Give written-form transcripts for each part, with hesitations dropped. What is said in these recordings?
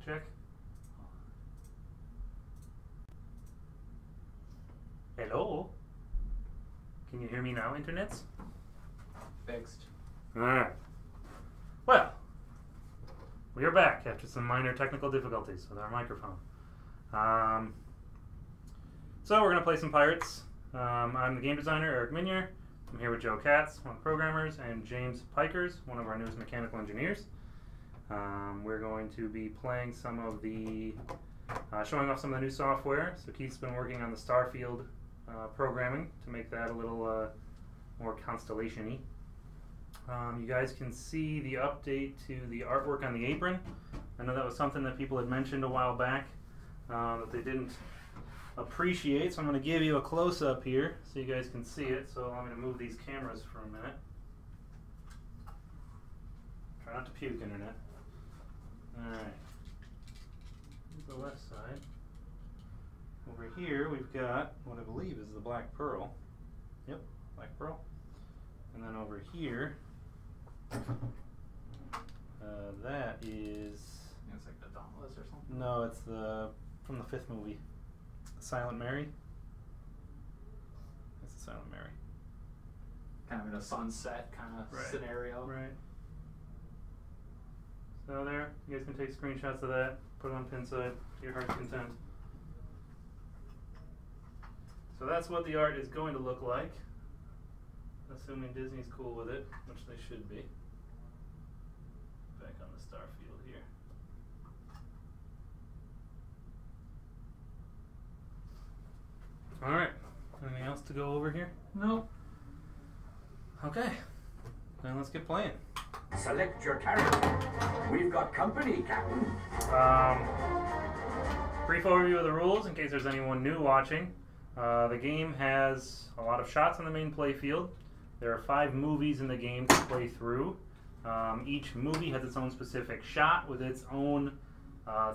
check. Hello? Can you hear me now, internets? Fixed. Alright. Well, we are back after some minor technical difficulties with our microphone. So we're going to play some Pirates. I'm the game designer, Eric Meunier. I'm here with Joe Katz, one of the programmers, and James Pikers, one of our newest mechanical engineers. We're going to be playing some of the, showing off some of the new software. So Keith's been working on the Starfield programming to make that a little more constellation-y. You guys can see the update to the artwork on the apron. I know that was something that people had mentioned a while back that they didn't appreciate, so I'm going to give you a close-up here so you guys can see it. So I'm going to move these cameras for a minute. Try not to puke, internet. Alright. Here's the left side. Over here we've got what I believe is the black pearl. Yep, black pearl. And then over here, that is... It's like the Dauntless or something? No, it's the from the 5th movie. Silent Mary. That's the Silent Mary. Kind of in a sunset kind of scenario. Right. So there, you guys can take screenshots of that, put it on Pinside to your heart's content. So that's what the art is going to look like, assuming Disney's cool with it, which they should be. Back on the Starfield here. Alright, anything else to go over here? Nope. Okay, then let's get playing. Select your character. We've got company, Captain. Brief overview of the rules in case there's anyone new watching. The game has a lot of shots on the main playfield. There are 5 movies in the game to play through. Each movie has its own specific shot with its own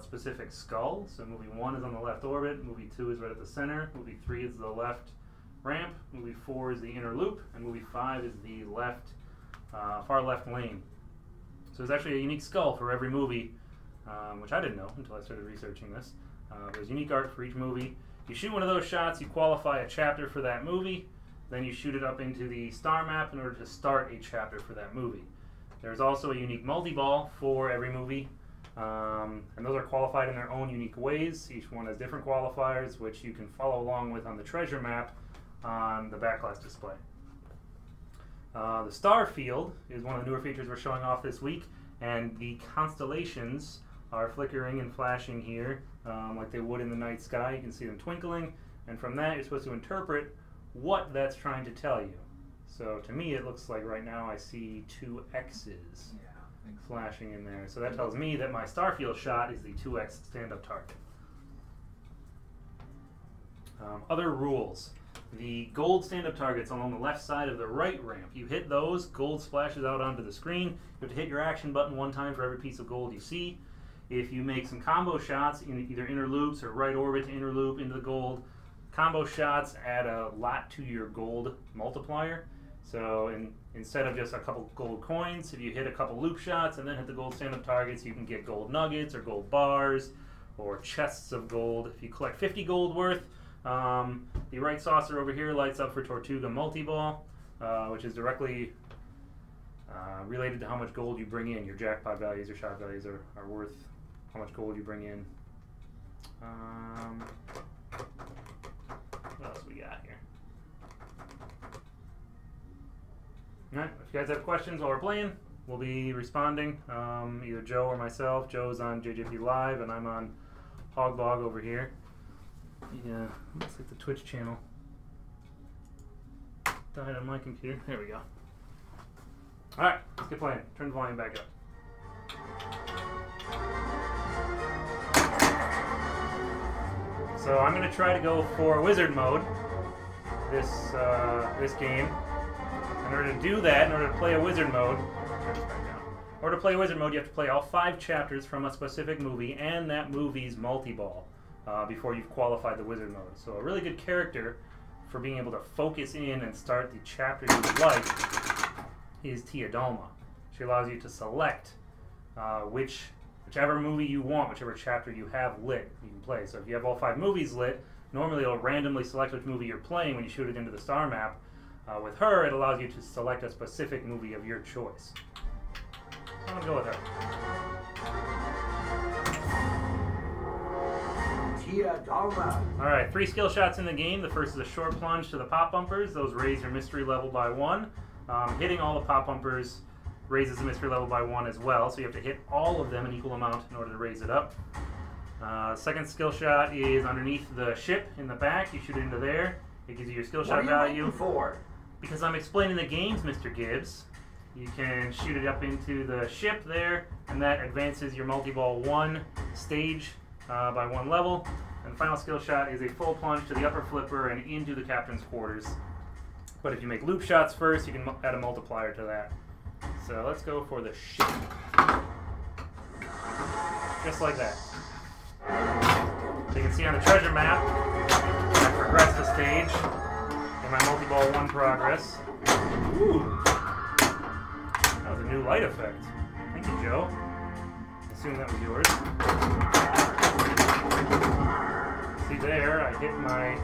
specific skull. So movie 1 is on the left orbit, movie 2 is right at the center, movie 3 is the left ramp, movie 4 is the inner loop, and movie 5 is the left, far left lane. So there's actually a unique skull for every movie, which I didn't know until I started researching this. There's unique art for each movie. You shoot one of those shots, you qualify a chapter for that movie, then you shoot it up into the star map in order to start a chapter for that movie. There's also a unique multi-ball for every movie, and those are qualified in their own unique ways. Each one has different qualifiers, which you can follow along with on the treasure map on the backglass display. The star field is one of the newer features we're showing off this week, and the constellations are flickering and flashing here like they would in the night sky. You can see them twinkling, and from that you're supposed to interpret what that's trying to tell you. So to me it looks like right now I see 2 X's flashing in there. So that tells me that my Starfield shot is the 2X stand-up target. Other rules. The gold stand-up targets along the left side of the right ramp. You hit those, gold splashes out onto the screen. You have to hit your action button 1 time for every piece of gold you see. If you make some combo shots in either inner loops or right orbit to inner loop into the gold, combo shots add a lot to your gold multiplier. So instead of just a couple gold coins, if you hit a couple loop shots and then hit the gold stand-up targets, you can get gold nuggets or gold bars or chests of gold. If you collect 50 gold worth, the right saucer over here lights up for Tortuga Multi-Ball, which is directly related to how much gold you bring in. Your jackpot values or shot values are worth how much gold you bring in. What else we got here? Alright, if you guys have questions while we're playing, we'll be responding. Either Joe or myself. Joe's on JJP Live, and I'm on Hogbog over here. Yeah, looks like the Twitch channel died on my computer. There we go. Alright, let's get playing. Turn the volume back up. So I'm going to try to go for wizard mode this game. In order to do that, in order to play a wizard mode, in order to play a wizard mode, you have to play all 5 chapters from a specific movie and that movie's multi-ball before you've qualified the wizard mode. So a really good character for being able to focus in and start the chapter you would like is Tia Dalma. She allows you to select which whichever movie you want, whichever chapter you have lit, you can play. So if you have all 5 movies lit, normally it'll randomly select which movie you're playing when you shoot it into the star map. With her, it allows you to select a specific movie of your choice. I'm going to go with her. Alright, 3 skill shots in the game. The first is a short plunge to the pop bumpers. Those raise your mystery level by 1. Hitting all the pop bumpers raises the mystery level by 1 as well, so you have to hit all of them an equal amount in order to raise it up. Second skill shot is underneath the ship in the back. You shoot it into there. It gives you your skill shot value. Because I'm explaining the games, Mr. Gibbs, you can shoot it up into the ship there, and that advances your multi-ball 1 stage by 1 level. And the final skill shot is a full plunge to the upper flipper and into the captain's quarters. But if you make loop shots first, you can add a multiplier to that. So let's go for the ship. Just like that. So you can see on the treasure map, I progressed the stage in my multi-ball 1 progress. Ooh. That was a new light effect. Thank you, Joe. I assume that was yours. See there, I hit my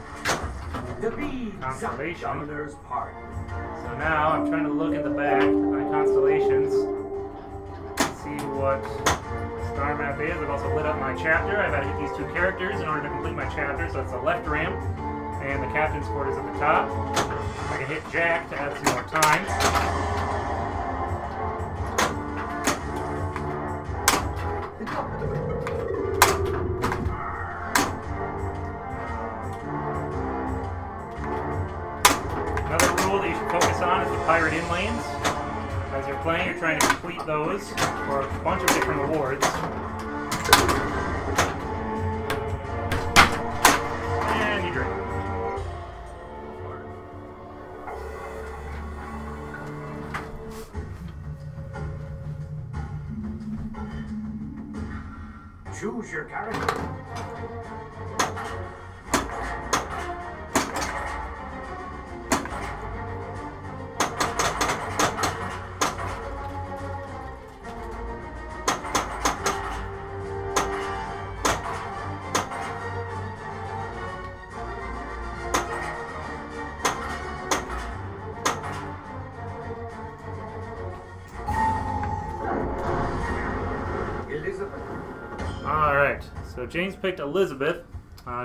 constellation. So now I'm trying to look at the back of my constellations, see what star map is. I've also lit up my chapter. I've got to hit these 2 characters in order to complete my chapter. So it's the left ramp and the captain's quarters at the top. I can hit Jack to add some more time. Focus on is the pirate in lanes. As you're playing, you're trying to complete those for a bunch of different awards. And you drink. Choose your character. Alright, so James picked Elizabeth.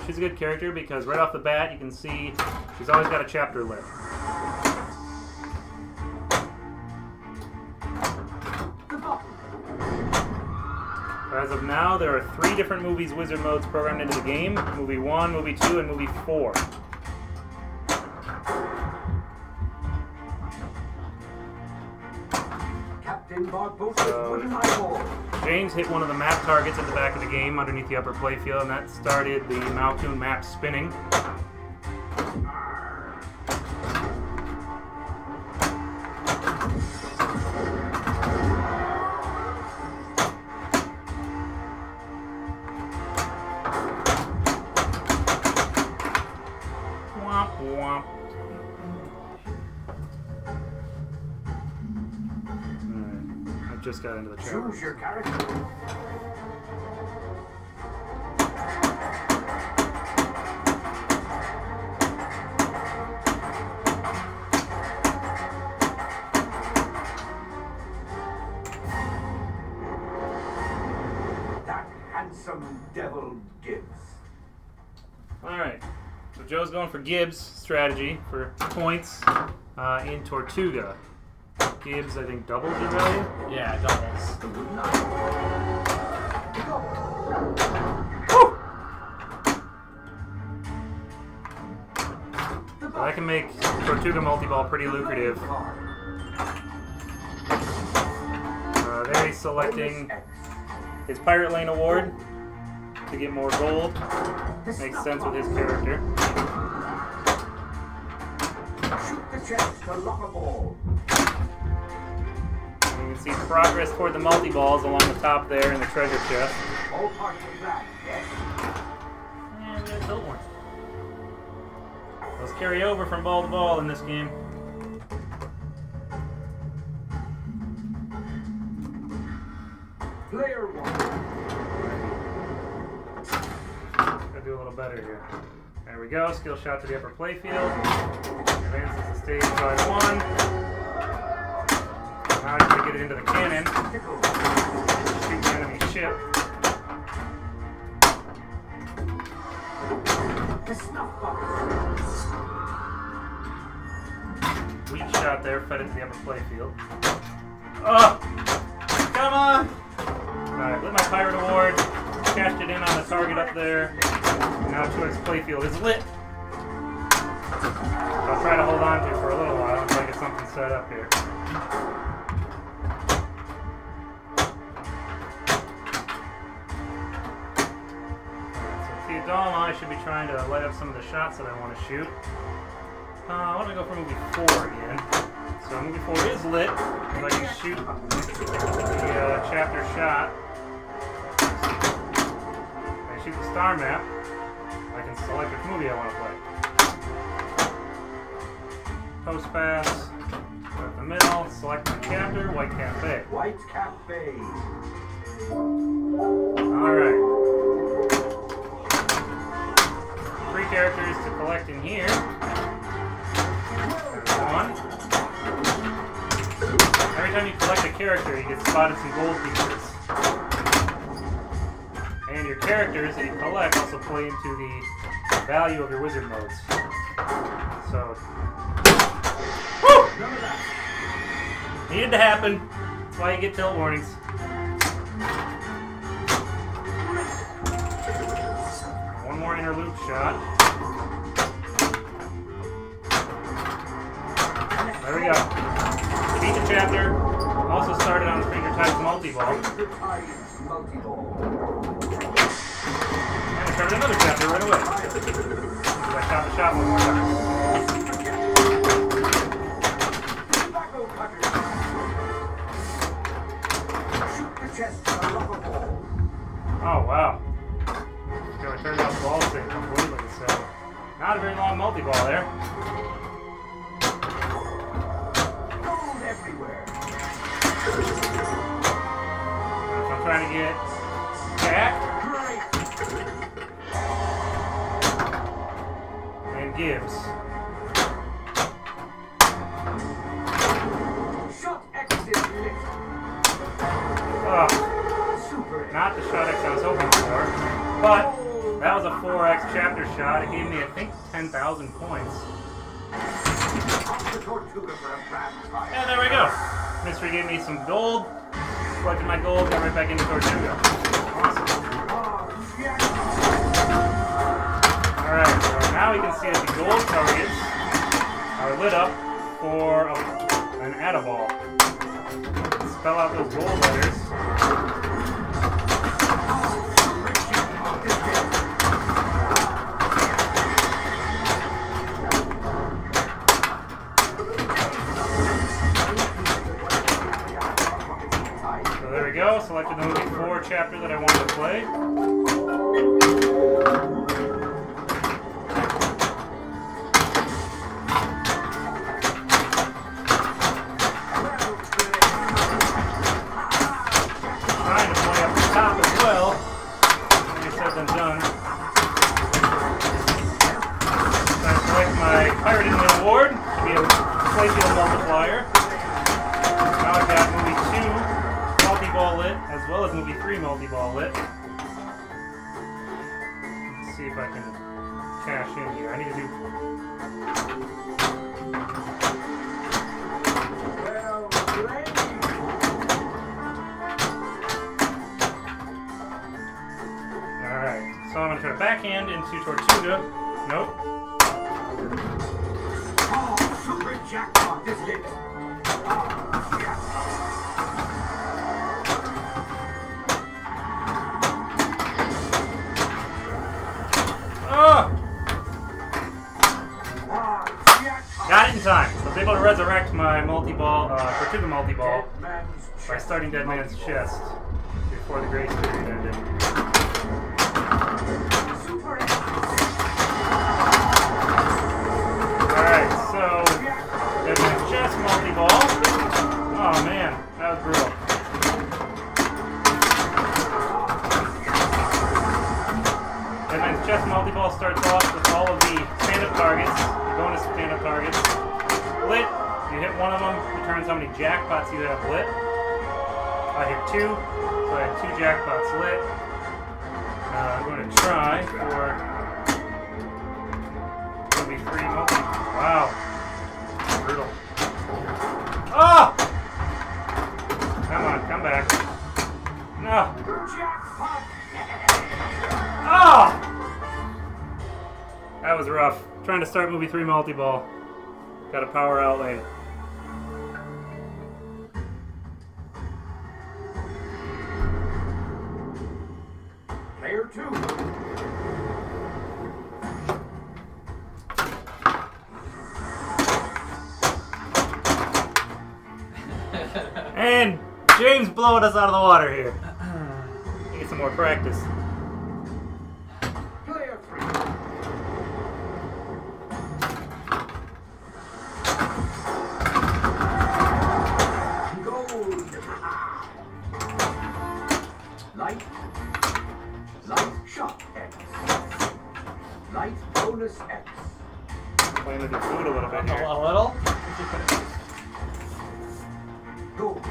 She's a good character because right off the bat you can see she's always got a chapter lit. As of now, there are 3 different movies wizard modes programmed into the game. Movie 1, Movie 2, and Movie 4. So, James hit one of the map targets at the back of the game underneath the upper playfield, and that started the Maltoon map spinning. Womp womp. Just got into the chapter. Choose your character. That handsome devil Gibbs. Alright, so Joe's going for Gibbs' strategy for points in Tortuga. Gibbs, I think, doubles your value? Yeah, doubles. So that can make Tortuga multi-ball pretty lucrative. There he's selecting his Pirate Lane award to get more gold. Makes sense with his character. Shoot the chest to lock a ball. You can see progress toward the multi-balls along the top there in the treasure chest. All parts of that, yes. And we got a tilt one. Let's carry over from ball to ball in this game. Player 1. little better here. There we go. Skill shot to the upper playfield. Advances the stage by 1. Now I'm going to get it into the cannon. Shoot the enemy ship. Weak shot there, fed it to the upper playfield. Oh! Come on! Alright, lit my pirate award. Cashed it in on the target up there. Now 2X playfield is lit. I'll try to hold on to it for a little while until I get something set up here. Dome, I should be trying to light up some of the shots that I want to shoot. I want to go for movie 4 again. So movie 4 is lit. If I can shoot the chapter shot, if I shoot the star map, I can select which movie I want to play. Post pass, go to the middle, select my chapter, White Cafe. White Cafe. Alright. 3 characters to collect in here. There's 1. Every time you collect a character, you get spotted some gold pieces. And your characters that you collect also play into the value of your wizard modes. So, woo! Needed to happen. That's why you get tilt warnings. One more inner loop shot. There we go. Beat the chapter. Also started on the Finger Tides multi-ball. And I started another chapter right away. I shot the shot one more time. Oh wow. I turned off the ball thing completely, so not a very long multi-ball there. Gold everywhere. So I'm trying to get Jack and Gibbs. Shot exit lit. Oh, not the shot X I was hoping for, but that was a 4X chapter shot. It gave me, I think, 10,000 points. And there we go. Mystery gave me some gold. Collected my gold, got right back into Tortuga. Awesome. Alright, so now we can see that the gold targets are lit up for an Add-A-Ball. Spell out those gold letters. Selected the movie 4 chapter that I wanted to play. Trying to play up the top as well. When it's said and done. Trying to select my Pirate in the Award to be a playfield multiplier. Now I've got movie 2 multi-ball lit, as well as movie 3 multi-ball lit. Let's see if I can cash in here. I need to do... Alright, so I'm going to try to backhand into Tortuga. Nope. Oh, super jackpot is lit. Got it in time. I was able to resurrect my multi-ball, Tortuga multi-ball by starting Dead Man's Chest before the grace period ended. Alright, so Dead Man's Chest multi-ball. Oh man, that was brutal. Dead Man's Chest multi-ball starts off with all of the stand-up targets, the bonus stand-up targets. Lit. You hit one of them, determines how many jackpots you have lit. I hit 2, so I have 2 jackpots lit. I'm going to try for maybe 3 multi. Wow. Brutal. Oh! Come on, come back. No. Oh! That was rough. Trying to start movie 3 multi-ball. Got a power out lane. Player 2. And James blowing us out of the water here. Need some more practice. Player 3. Gold. Light. Light shot X. Light bonus X. Playing with your food a little bit here. A little? Gold.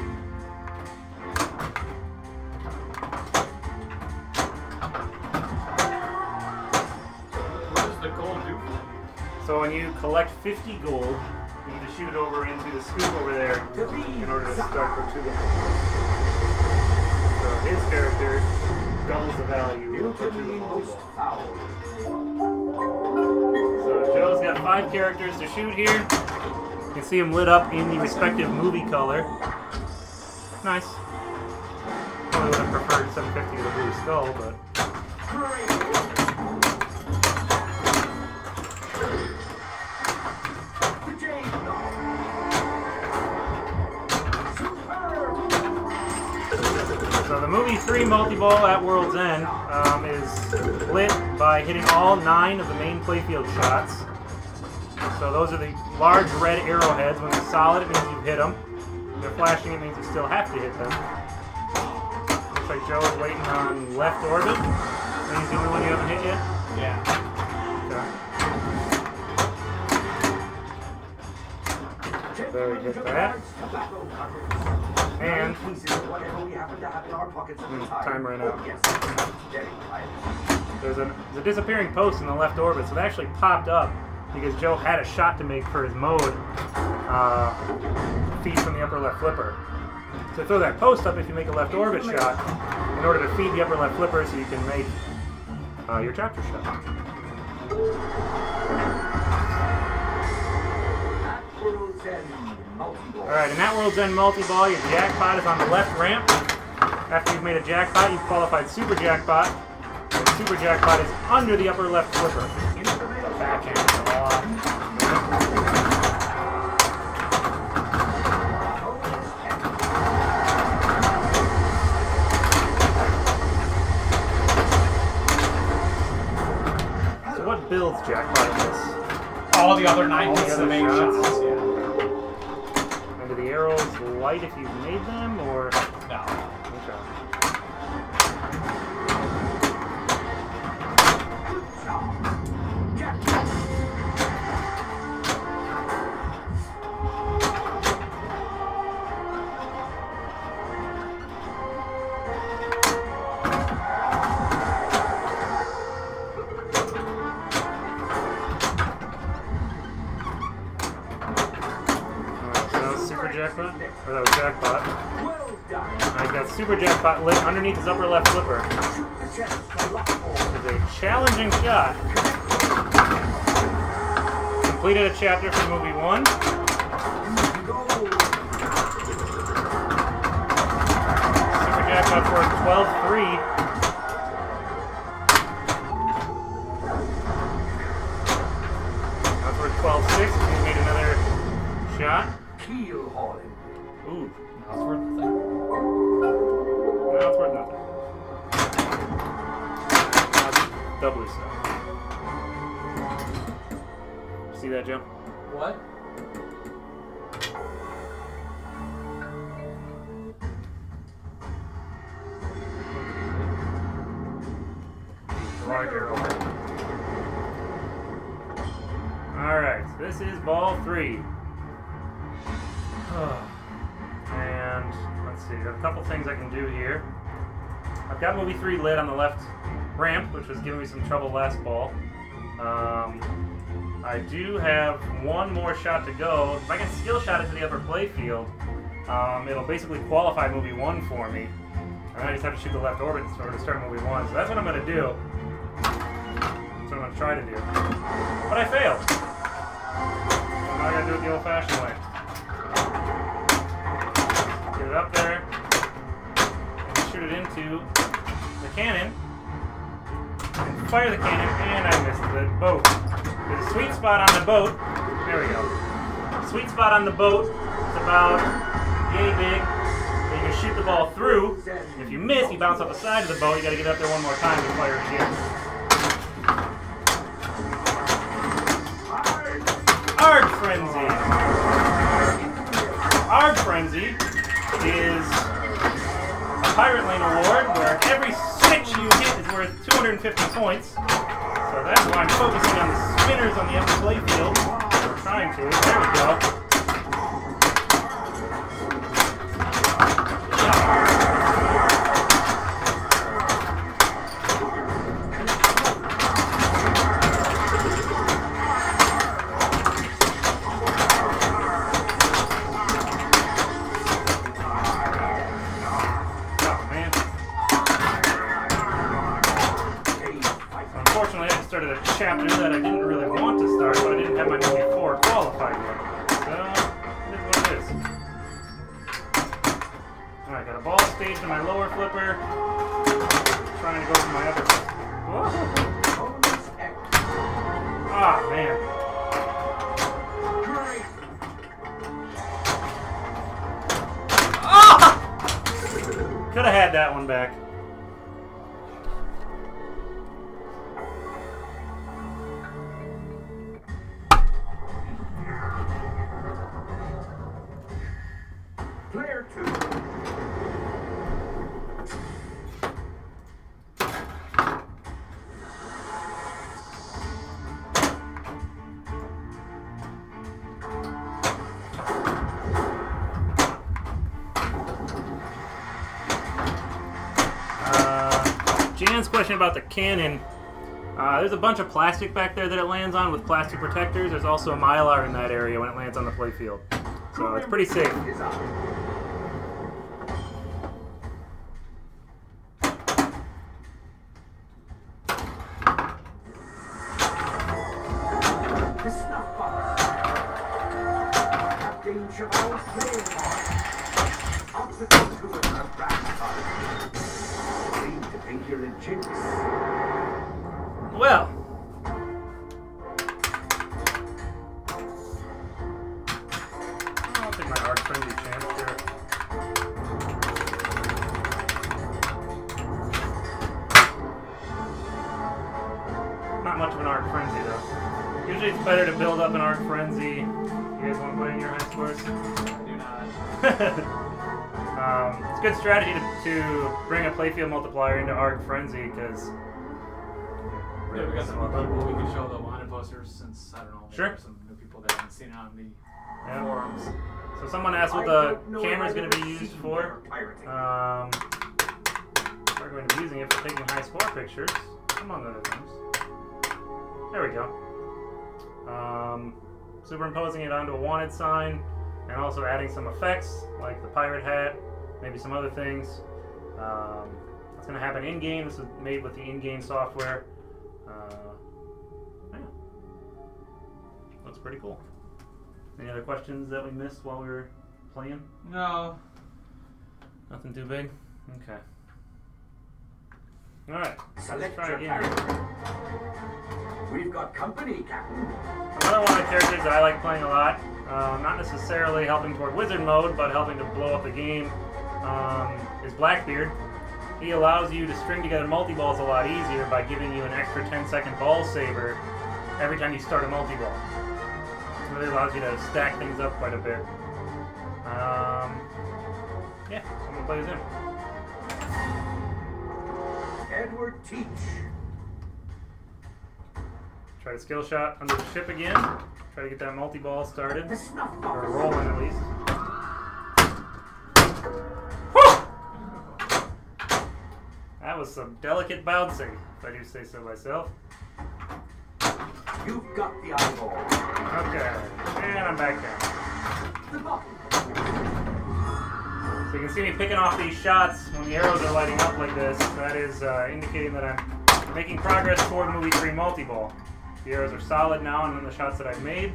What does the gold do? So when you collect 50 gold, you need to shoot it over into the scoop over there in order to start for 2 gold. So his character doubles the value of 2 gold. So Joe's got 5 characters to shoot here. You can see them lit up in the respective movie color. Nice. Probably would have preferred 750 to the blue skull, but... So the movie 3 multi-ball at World's End is lit by hitting all 9 of the main playfield shots. So those are the large red arrowheads. When they're solid, it means you've hit them. When they're flashing, it means you still have to hit them. Looks like Joe is waiting on left orbit. And he's the only one you haven't hit yet? Yeah. Okay. There, hit that. And time ran out. There's a disappearing post in the left orbit, so it actually popped up because Joe had a shot to make for his mode feed from the upper left flipper. So throw that post up if you make a left orbit shot in order to feed the upper left flipper so you can make your chapter shot. Alright, in that World's End multi-ball, your jackpot is on the left ramp. After you've made a jackpot, you've qualified super jackpot. And super jackpot is under the upper left flipper. Backhand. So what builds jackpot in this? All the other 9 hits the main shots. Yeah. And do the arrows light if you've made them, or? No. Okay. Jackpot? Or that was jackpot. I got super jackpot lit underneath his upper left flipper. It's a challenging shot. Completed a chapter from movie 1. Super jackpot's worth 12-3. That's worth 12-6. He made another shot. Keel hauling. Ooh. That's worth the thing. No, it's worth nothing. Doubly so. See that, Joe? What? Large arrow. This is ball 3. And let's see, there's a couple things I can do here. I've got movie 3 lit on the left ramp, which was giving me some trouble last ball. I do have one more shot to go. If I can skill shot it to the upper playfield, it'll basically qualify movie 1 for me. And I just have to shoot the left orbit in order to start movie 1. So that's what I'm going to do. That's what I'm going to try to do. But I failed. So now I got to do it the old-fashioned way. Get it up there. And shoot it into the cannon. And fire the cannon. And I missed the boat. There's a sweet spot on the boat. There we go. Sweet spot on the boat. It's about yay big. You can shoot the ball through. If you miss, you bounce off the side of the boat. You got to get up there one more time and fire it again. Arg Frenzy. Arg Frenzy is a Pirate Lane award where every switch you hit is worth 250 points. So that's why I'm focusing on the spinners on the upper playfield. We're trying to. There we go. Started a chapter that I didn't really want to start, but I didn't have my movie 4 qualified yet. So, it is what it is. Alright, got a ball staged in my lower flipper. Trying to go for my upper. Whoa. Ah, man. Ah! Could have had that one back. Player 2. Jan's question about the cannon. There's a bunch of plastic back there that it lands on with plastic protectors. There's also a Mylar in that area when it lands on the playfield. So it's pretty safe. Well, I'll take my Arc Frenzy chance here. Not much of an Arc Frenzy though. Usually it's better to build up an Arc Frenzy. You guys want to put in your high scores? I do not. It's a good strategy to bring a playfield multiplier into Arc Frenzy because. Yeah, we got some people we can show the wanted posters since, I don't know, maybe sure. there's some new people that haven't seen it on the forums. So someone asked what the camera is going to be used for. We're going to be using it for taking high score pictures, among other things. There we go. Superimposing it onto a wanted sign, and also adding some effects, like the pirate hat, maybe some other things. It's going to happen in-game. This is made with the in-game software. Yeah. Looks pretty cool. Any other questions that we missed while we were playing? No. Nothing too big? Okay. Alright. Select Let's try your again. character. We've got company, Captain. Another one of the characters that I like playing a lot, not necessarily helping toward wizard mode, but helping to blow up the game, is Blackbeard. He allows you to string together multi-balls a lot easier by giving you an extra 10-second ball saver every time you start a multi-ball. It really allows you to stack things up quite a bit. Yeah, I'm going to play as him. Edward Teach. Try to skill shot under the ship again. Try to get that multi-ball started. The snuff Or box. rolling at least. Whew! That was some delicate bouncing, if I do say so myself. You've got the eyeball. Okay, and I'm back down. The bottom. So you can see me picking off these shots when the arrows are lighting up like this. That is indicating that I'm making progress toward movie 3 multi-ball. The arrows are solid now on the shots that I've made.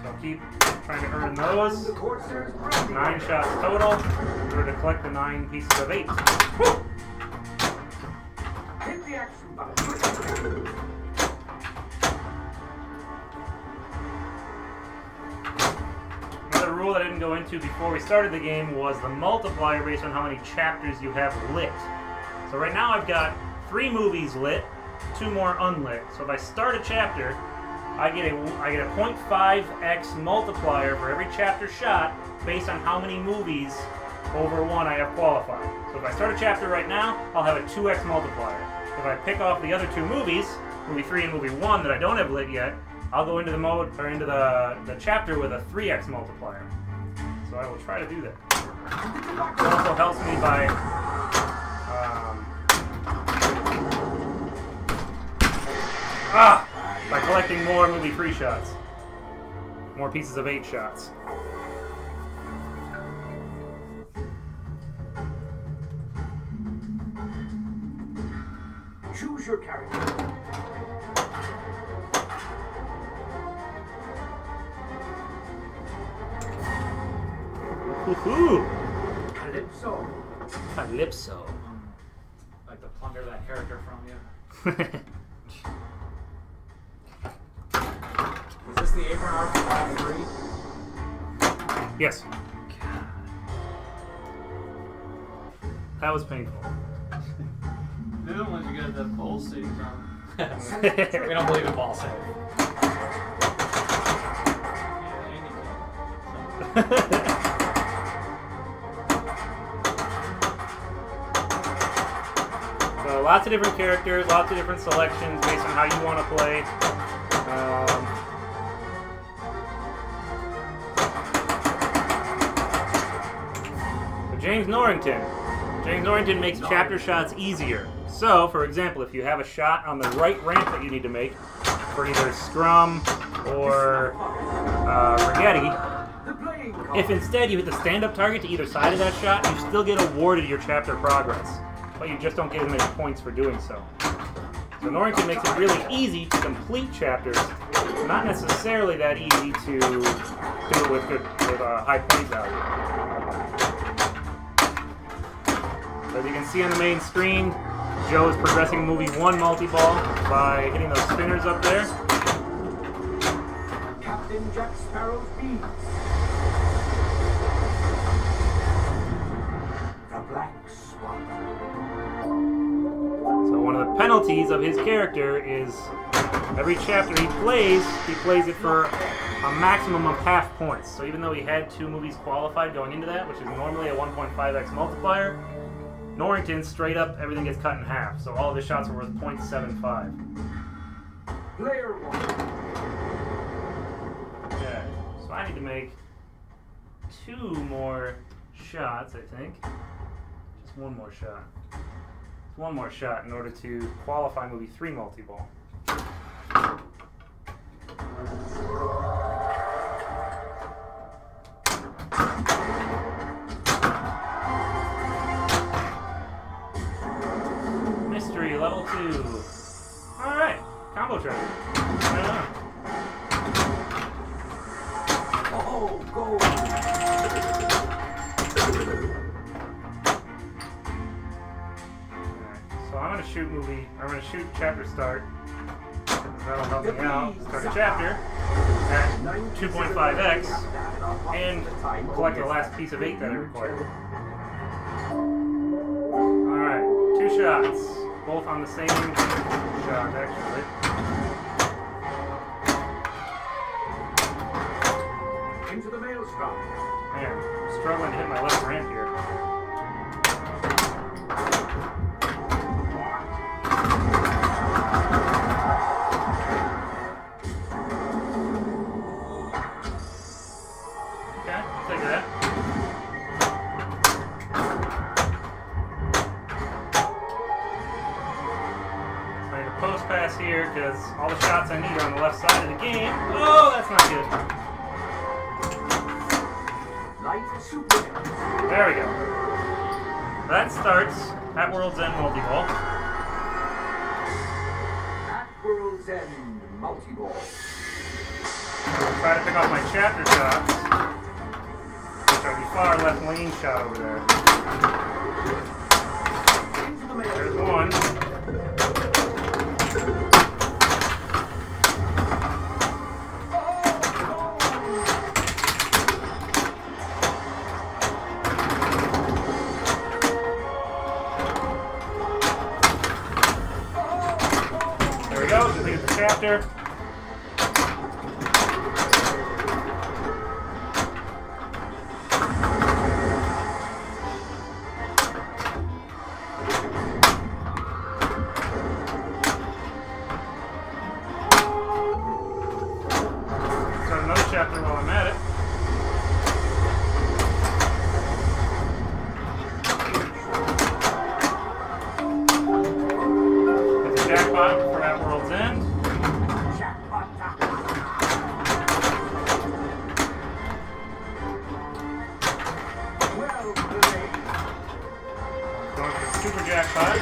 So I'll keep trying to earn those. The Corsairs 9 shots total in order to collect the 9 pieces of 8. Woo! Hit the action button. Another rule that I didn't go into before we started the game was the multiplier based on how many chapters you have lit. So right now I've got 3 movies lit, 2 more unlit. So if I start a chapter, I get a 0.5x multiplier for every chapter shot based on how many movies over 1 I have qualified. So if I start a chapter right now, I'll have a 2x multiplier. If I pick off the other 2 movies, movie 3 and movie 1 that I don't have lit yet, I'll go into the mode or into the chapter with a 3x multiplier. So I will try to do that. It also helps me by by collecting more movie 3 shots. More pieces of 8 shots. Choose your character. Woohoo! Calypso. Calypso. Like to plunder that character from you. Is this the apron arc for Black 3? Yes. That was painful. The other ones you got the pole saves on. We don't believe in ball save. So lots of different characters, lots of different selections based on how you want to play. So James Norrington. James Norrington makes chapter shots easier. So, for example, if you have a shot on the right ramp that you need to make for either scrum or spaghetti, if instead you hit the stand-up target to either side of that shot, you still get awarded your chapter progress, but you just don't get as many points for doing so. So Norrington makes it really easy to complete chapters, not necessarily that easy to do it with high point value. So as you can see on the main screen, Joe is progressing movie 1 multi-ball by hitting those spinners up there. Captain Jack Sparrow's beads. The Black Swan. So one of the penalties of his character is every chapter he plays it for a maximum of half points. So even though he had 2 movies qualified going into that, which is normally a 1.5x multiplier, Norrington, straight up, everything gets cut in half. So all of his shots are worth 0.75. Player 1. Okay, so I need to make 2 more shots, I think. Just 1 more shot. Just 1 more shot in order to qualify movie 3 multi-ball. Mystery level 2. Alright, combo treasure. Right on. Oh, go. So I'm gonna shoot chapter start. That'll help me out. Start a chapter at 2.5x and collect the last piece of 8 that I required. Alright, 2 shots. Both on the same shot, actually. Into the maelstrom. Man, I'm struggling to hit my left ramp here. shots I need are on the left side of the game. Oh, that's not good. There we go. That starts at World's End Multi-Ball. At World's End Multi-Ball. Try to pick off my chapter shots, which are the far left lane shot over there. There's one. There we go, completed the chapter. Chapter while I'm at it. It's a jackpot for at World's End. Going for the super jackpot.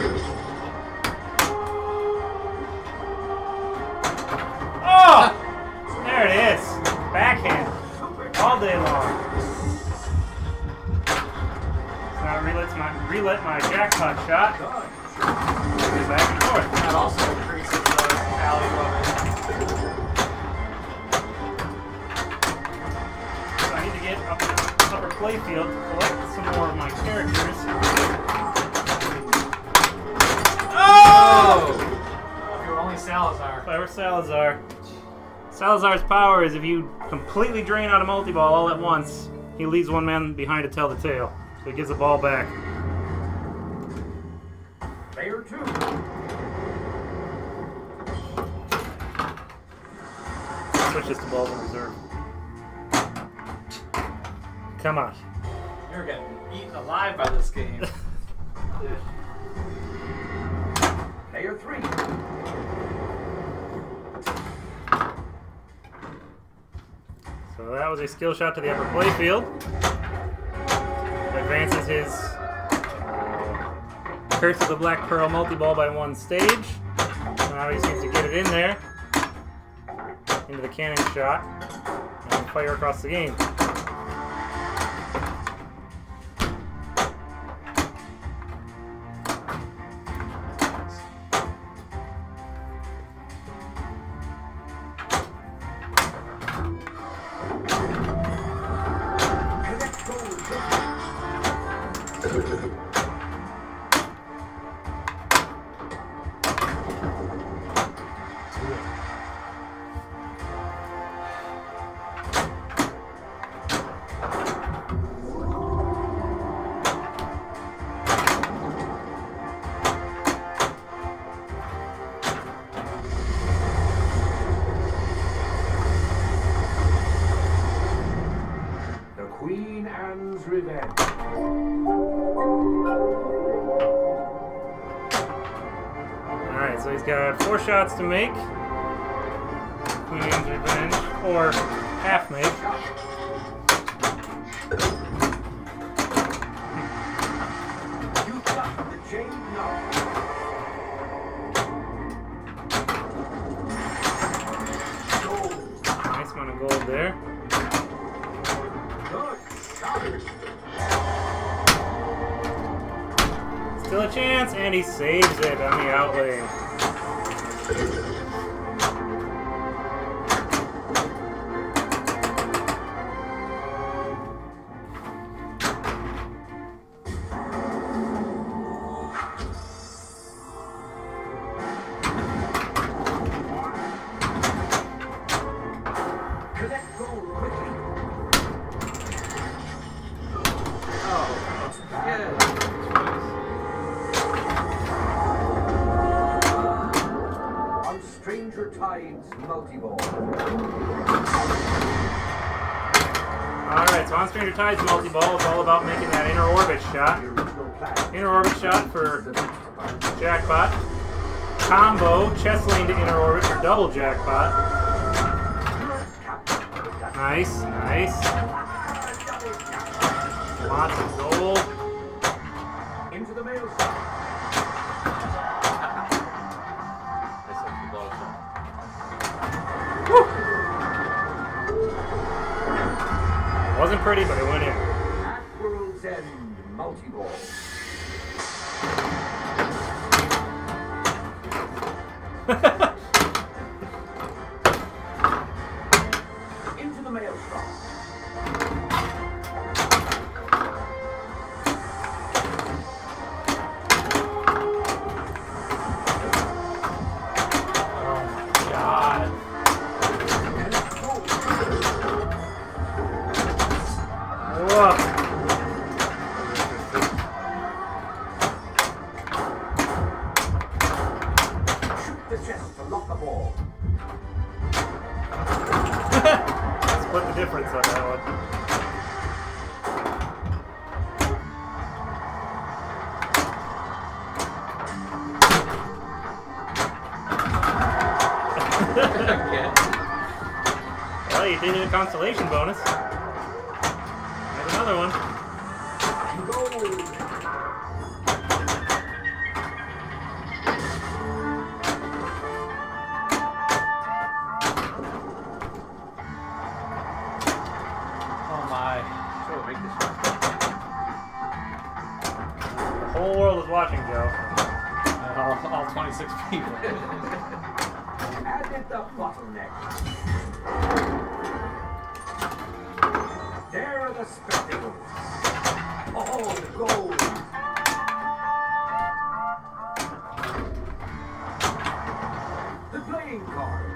Oh! There it is. Backhand. All day long. So now relit my jackpot shot. Get back and forth. That also increases the value of it. So I need to get up the upper playfield to collect some more of my characters. Oh! If you were only Salazar. If I were Salazar. Salazar's power is if you completely drain out a multi-ball all at once, he leaves one man behind to tell the tale. So he gives the ball back. Player 2. Switch this to balls in reserve. Come on. You're getting eaten alive by this game. Player 3. So that was a skill shot to the upper playfield. Advances his Curse of the Black Pearl multi-ball by one stage. So now he just needs to get it in there, into the cannon shot, and fire across the game. Queen Anne's Revenge. Alright, so he's got 4 shots to make. Queen Anne's Revenge, or half make. You got the chain knot. Nice amount of gold there. Still a chance, and he saves it on the outlane. Collect gold quickly. On Stranger Tides multi-ball. Alright, so on Stranger Tides multi-ball, it's all about making that inner orbit shot. Inner orbit shot for Jackpot. combo, chest lane to inner orbit for double jackpot. Nice, nice. Lots of gold. Into the maelstrom. Wasn't pretty, but it went in. At world's end, multi-ball. Into the maelstrom. Split the difference on that one. Well, you did hit a consolation bonus. There's another one. The whole world is watching, Joe. All 26 people. Added the bottleneck. There are the spectacles. Oh, the gold. The playing card.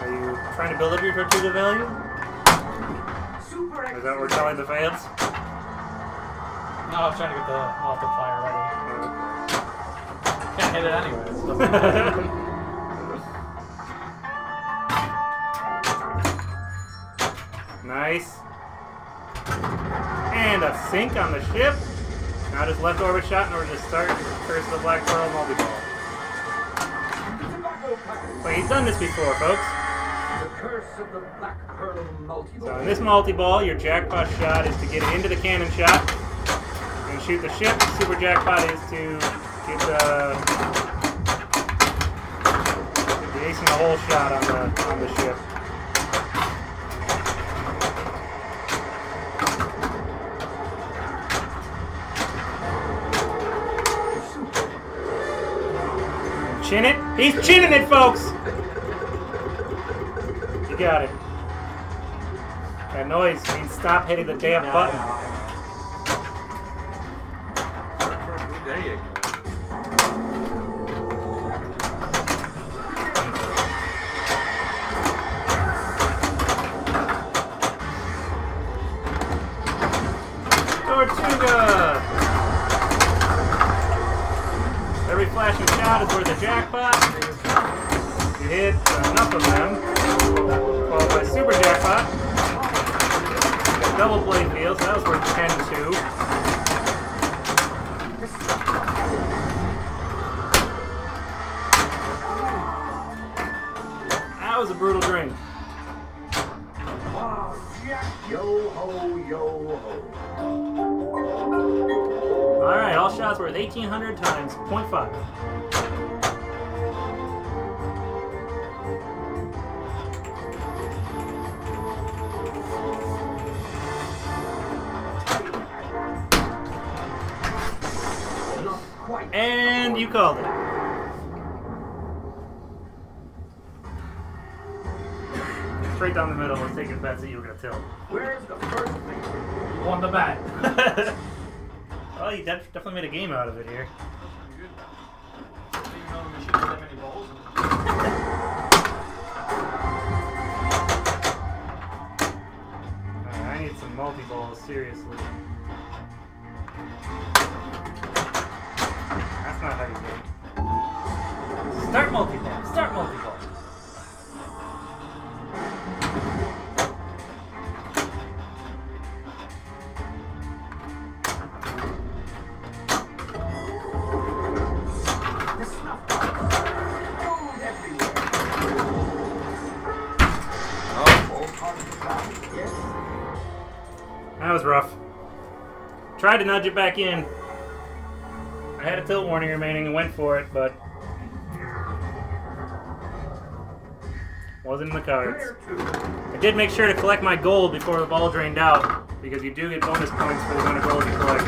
Are you trying to build up your Tortuga value? Super Is that what we're telling the fans? No, I was trying to get the multiplier ready. Can't hit it anyways. Doesn't Nice. And a sink on the ship. Now just left orbit shot in order to start Curse of the Black Pearl multi-ball. But he's done this before, folks. The Curse of the Black Pearl multi-ball. So in this multi-ball, your jackpot shot is to get it into the cannon shot and shoot the ship. Super jackpot is to get the ace in the hole shot on the ship. Chin it. He's chinning it, folks. You got it. That noise means stop hitting the damn button. There you go. Tortuga! Every flashing shot is worth a jackpot. You hit enough of them, followed by super jackpot. Double playfield, so that was worth 10-2. That was a brutal drink. Yo ho, yo ho. Alright, all shots worth 1,800 times 0.5. And you called it. Straight down the middle. Let's take your bets that you were going to tilt. Where's the first thing? You won the bet. Well, you definitely made a game out of it here. Good. I didn't even know the machine had that many balls in it. Alright, I need some multi-balls, seriously. That's not how you do it. Start multi-ball. Start multi-ball. That was rough. Tried to nudge it back in. I had a tilt warning remaining and went for it, but wasn't in the cards. I did make sure to collect my gold before the ball drained out, because you do get bonus points for the amount of gold you collect.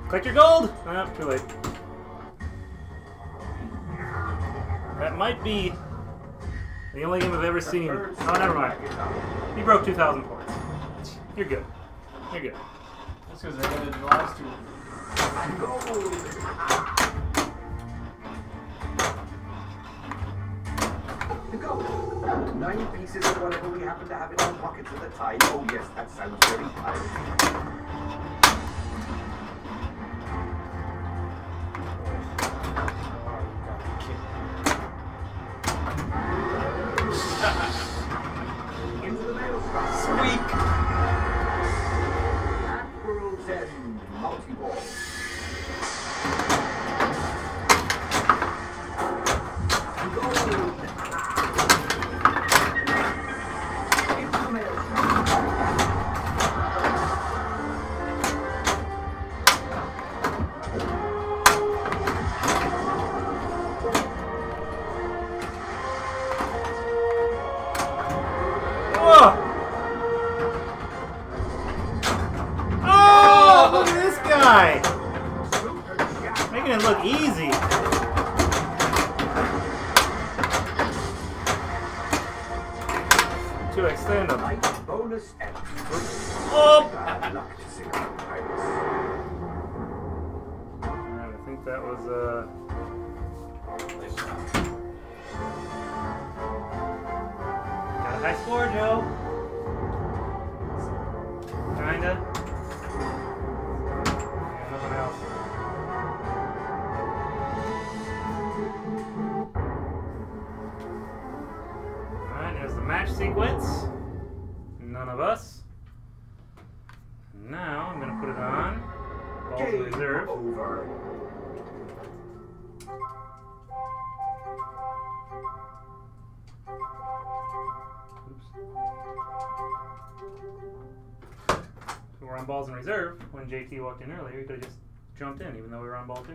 Collect your gold! Oh, too late. That might be the only game I've ever seen. Oh, never mind. You broke 2,000 points. You're good. You're good. That's because I did the last two. Go. 9 pieces of whatever we happen to have in our pockets at the time. Oh yes, that sounds very pirate. Into the maelstrom. Squeak! At World's End, multi-ball. Making it look easy. To extend them. Bonus and oh! Alright, I think that was got a high score, Joe. Kinda. Match sequence. None of us. Now I'm gonna put it on. Balls in reserve. Over. Oops. We were on balls in reserve when JT walked in earlier. He could have just jumped in, even though we were on ball 2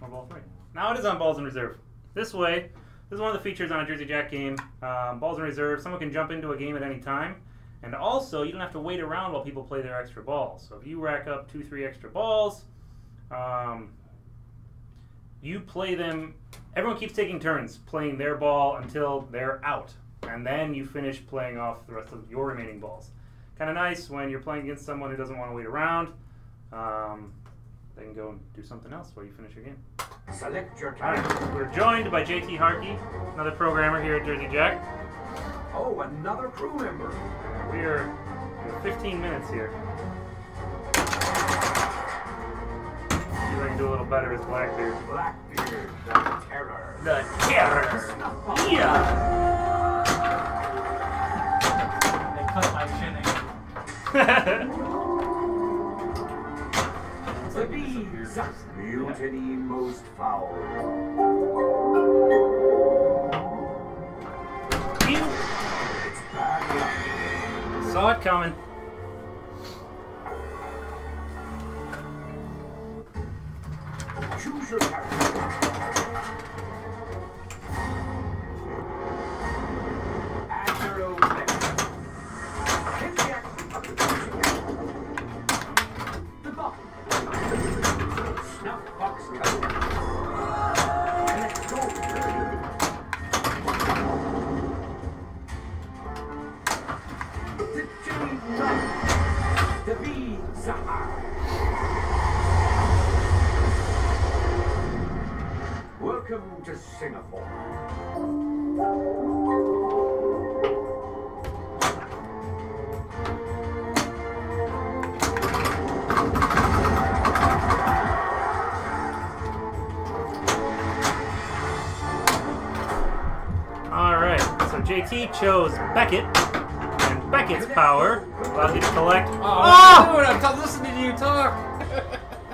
or ball 3. Now it is on balls in reserve. This way. This is one of the features on a Jersey Jack game. Balls in reserve, someone can jump into a game at any time. And also, you don't have to wait around while people play their extra balls. So if you rack up 2-3 extra balls, you play them. Everyone keeps taking turns playing their ball until they're out. And then you finish playing off the rest of your remaining balls. Kind of nice when you're playing against someone who doesn't want to wait around. They can go and do something else while you finish your game. Select your time. Right. We're joined by JT Harkey, another programmer here at Jersey Jack. Oh, another crew member. We are 15 minutes here. See if I can do a little better as Blackbeard. Blackbeard, the terror. The terror! Yeah! They cut my chinning. The bees, mutiny most foul. It's bad luck. Saw it coming. Choose your character. At your own neck. Hit the action of the the bottom. Snuff box cover. Let's go. The jade knight. The bee Zahar. Welcome to Singapore. Alright, so JT chose Beckett, and Beckett's power allows you to collect. I'm listening to you talk.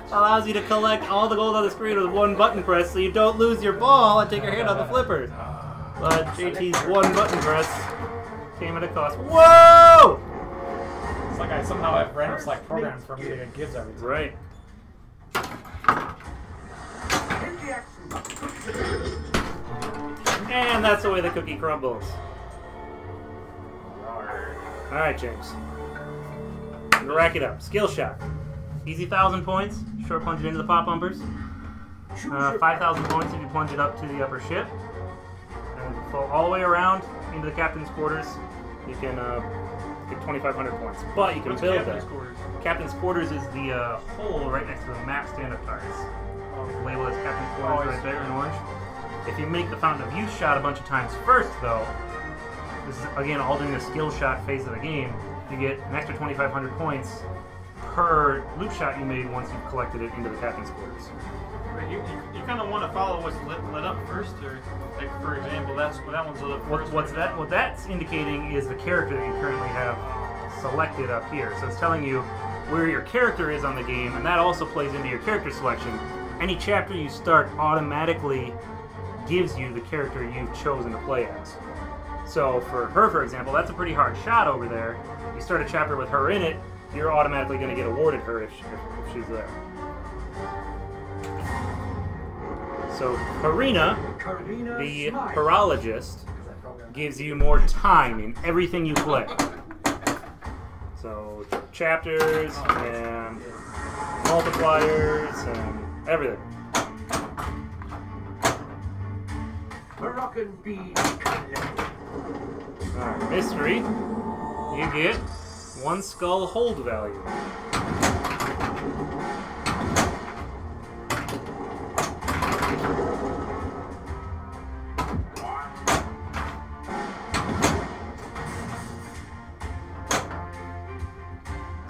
Allows you to collect all the gold on the screen with one button press so you don't lose your ball and take your hand off the flippers. But JT's one button press came at a cost. Whoa! It's like I somehow have random select programs for me to get gives every time. Right. And that's the way the cookie crumbles. Alright, James. Rack it up. Skill shot. Easy 1,000 points. Short plunge it into the pop bumpers. 5,000 points if you plunge it up to the upper ship. And fall all the way around into the captain's quarters. You can get 2,500 points. But you can build that. Captain's quarters is the hole right next to the map stand-up cards. Labeled as Captain's quarters right there in orange. If you make the Fountain of Youth shot a bunch of times first, though, this is again all during the skill shot phase of the game, you get an extra 2,500 points per loop shot you made once you've collected it into the captain's quarters. But you kind of want to follow what's lit up first, or like for example, that one's lit up first. What that's indicating is the character that you currently have selected up here. So it's telling you where your character is on the game, and that also plays into your character selection. Any chapter you start automatically gives you the character you've chosen to play as. So for her, for example, that's a pretty hard shot over there. You start a chapter with her in it, you're automatically going to get awarded her if she's there. So Karina, the horologist, gives you more time in everything you play. So chapters and multipliers and everything. Moroccan bead. Alright, mystery. You get 1 skull hold value.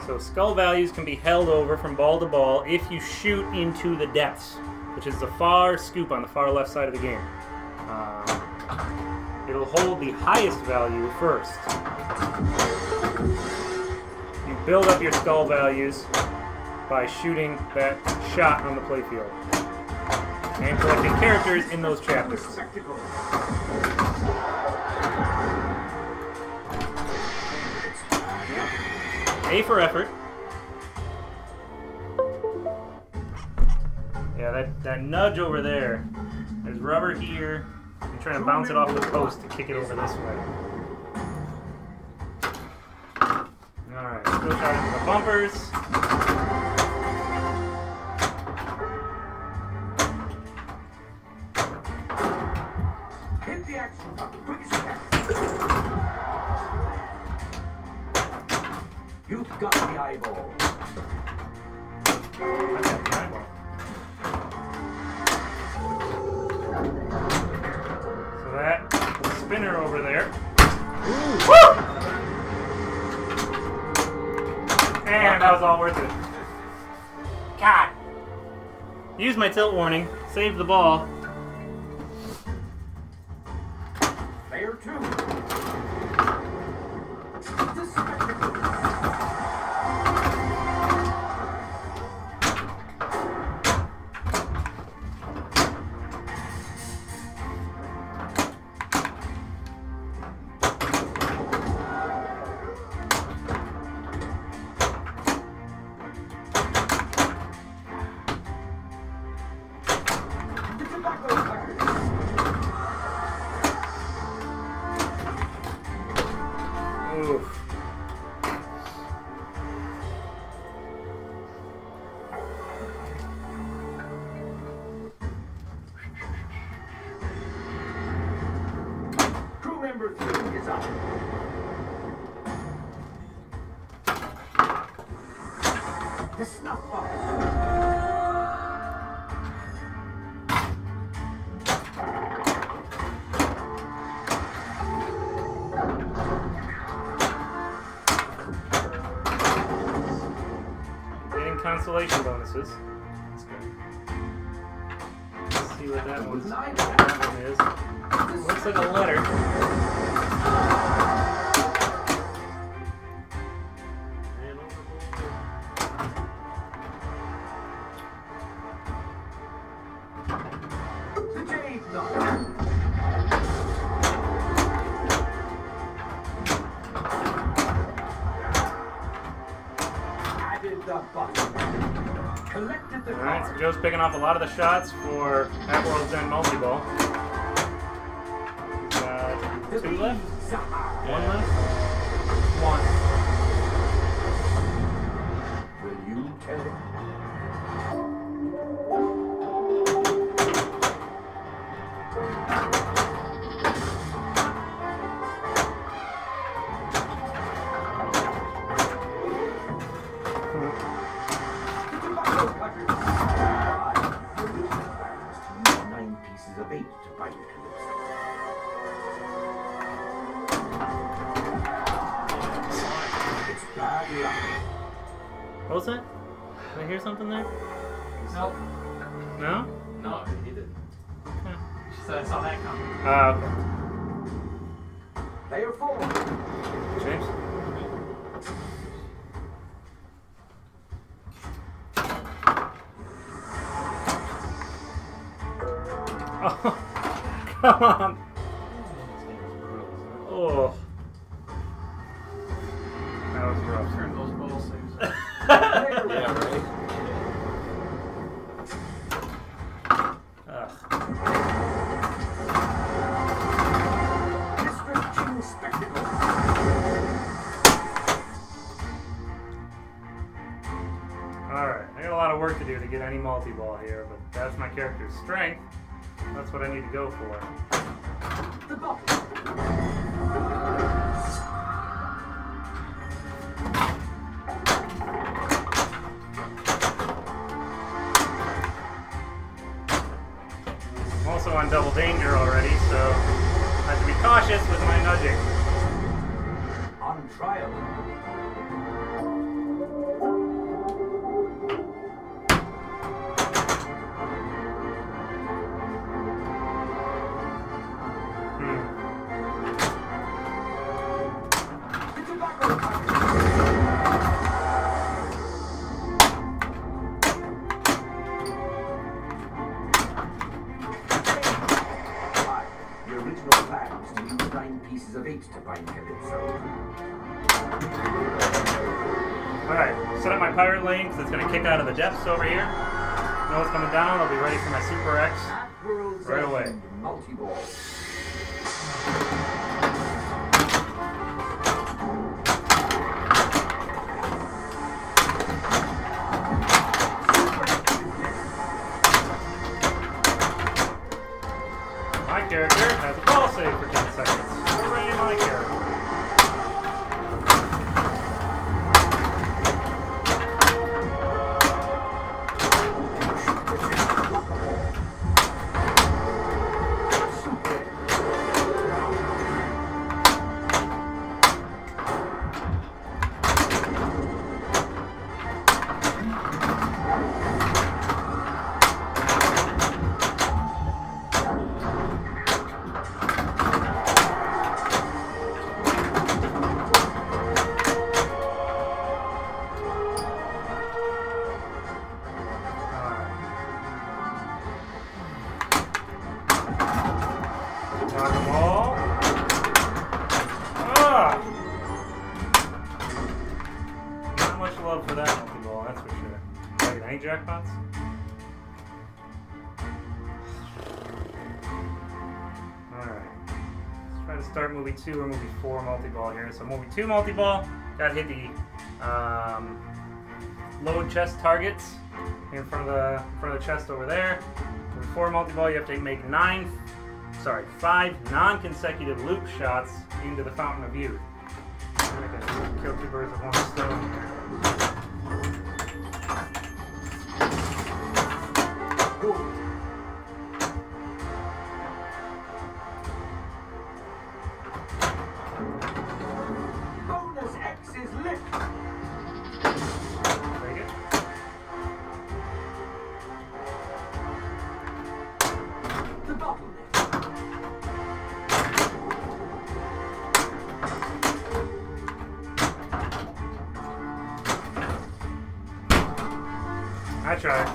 So skull values can be held over from ball to ball if you shoot into the depths, which is the far scoop on the far left side of the game. It'll hold the highest value first. You build up your skull values by shooting that shot on the playfield and collecting characters in those chapters. A for effort. Yeah, that nudge over there. There's rubber here. I'm trying to bounce it off the post to kick it over this way. Alright, skill shot into the bumpers. Hit the action button. Quick as you've got the eyeball. So that spinner over there. Woo! And that was all worth it. God! Used my tilt warning. Saved the ball. Player 2. Oof. Crew member 3 is up. The snuff box. Consolation bonuses. That's good. Let's see what that one is. Looks like a letter. The Jade Knot. Collected the Alright, so card. Joe's picking off a lot of the shots for At World's End Multi-Ball. Got 2 left? 1 left? 1. Will you tell him? Of 8 to bind Calypso. It's bad luck. What was that? Did I hear something there? Nope. No? No, he didn't. She said I saw that coming. Okay. Player 4. James? Oh, come on. Oh. That was rough. Turn those ball saves. Yeah, right. Disrupting spectacle. Alright, I got a lot of work to do to get any multi-ball here, but that's my character's strength. That's what I need to go for. The bottle. I'm also on double danger already, so I have to be cautious with my nudging. On trial. Pieces of 8 to bind Calypso. Alright, set up my pirate lane because it's going to kick out of the depths over here. Know what's coming down, I'll be ready for my Super X right away. Multi-ball. My character has a ball save for 10 seconds. Hooray, my character. Not much love for that multi-ball, that's for sure. Wait, any jackpots? Alright. Let's try to start movie 2 or movie 4 multi-ball here. So movie 2 multi-ball, gotta hit the load chest targets in front of the chest over there. Movie 4 multi-ball, you have to make 5 non-consecutive loop shots into the Fountain of Youth. I can kill 2 birds with 1 stone here. Bonus X is lit. Take it. The bottleneck. I tried.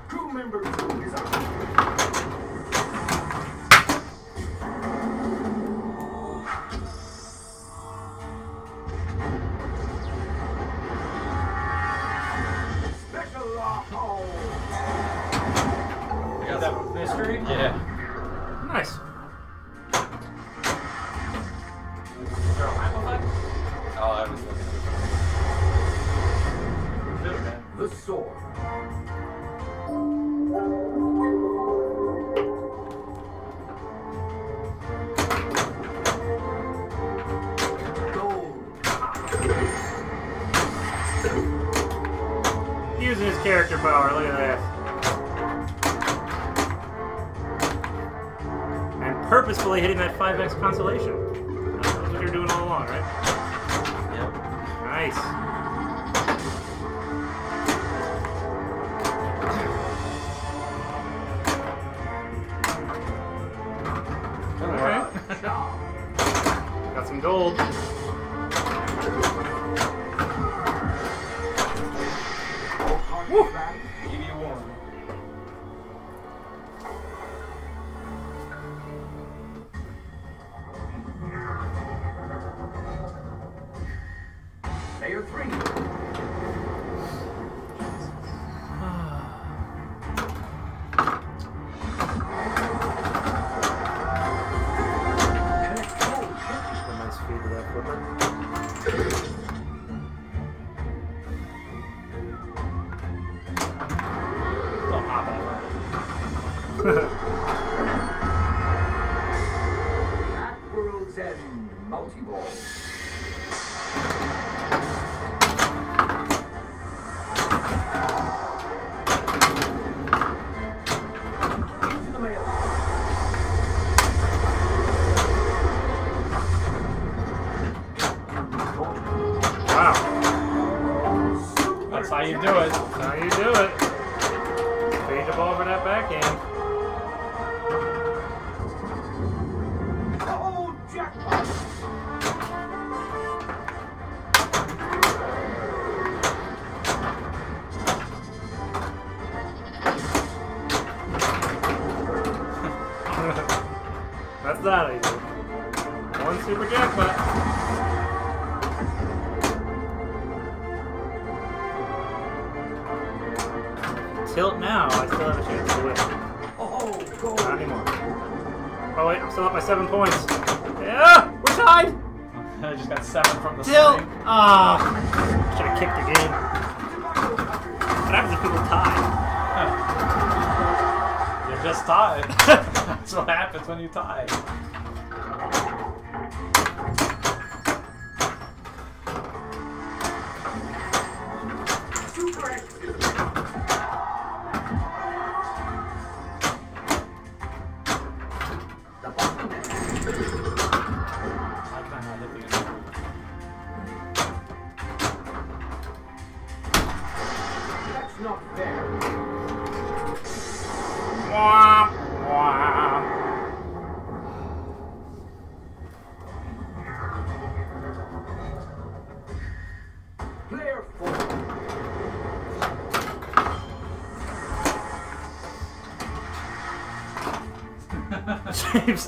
Crew member 2 is up. history? Yeah. Nice. Is there a lamp effect? Oh, I was looking Should have been. The sword. Gold. Using his character power, look at that. And purposefully hitting that 5x consolation. That's what you're doing all along, right? Yep. Nice. Alright. Got some gold. Woo! Give you one. Layer 3. Nice feed to that flipper. Don't hop over. At World's End multi-ball. Into the mail. Wow. That's how you do it. That's how you do it. Fade the ball over that backhand. Oh, jackpot! That's not easy. One super jackpot. Tilt now, I still have a chance to win. Oh, gold! Not anymore. Oh wait, I'm still up by 7 points. Yeah, we're tied. I just got 7 from the Tilt. swing. Ah, should have kicked the game. What happens if people tie? You're just tied. That's what happens when you tie. Super X. The button. I cannot hit the That's not fair. Wah, wah. Player 4. James.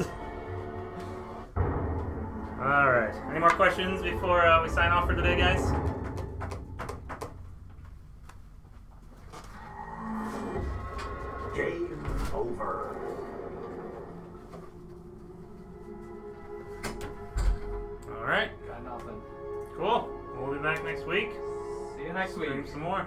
Alright. Any more questions before we sign off for today, guys? Game over. Alright. Got nothing. Cool. We'll be back next week. See you next week. Stream some more.